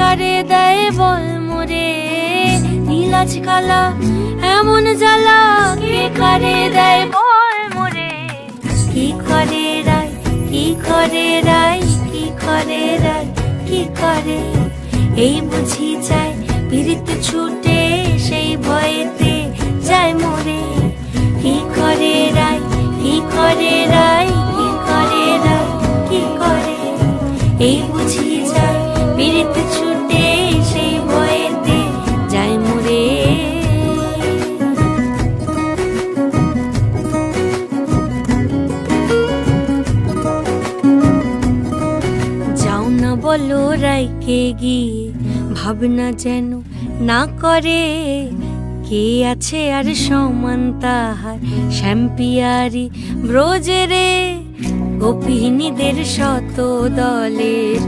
কারে দেয় বল মোরে, নীলাজ কালা এমন জ্বালা কে কারে দেয় বল মোরে। কি করে রায়, কি করে রায়, কি করে রায়, কি করে, এই বুঝি চায় পিরিত ছুটে সেই ভয়েতে যায় মোরে। কি করে রায়, কি করে রায়, কি করে রায়, কি করে, এই বুঝি যায় পিরিত ছুটে সেই ভয়েতে যায় মোরে। যাও না বলো রাইকে গিয়ে, ভাবনা যেন না করে, কে আছে আর সমান তাহার শ্যাম্পিয়ারি ব্রজে রে। গোপিনীদের শত দলের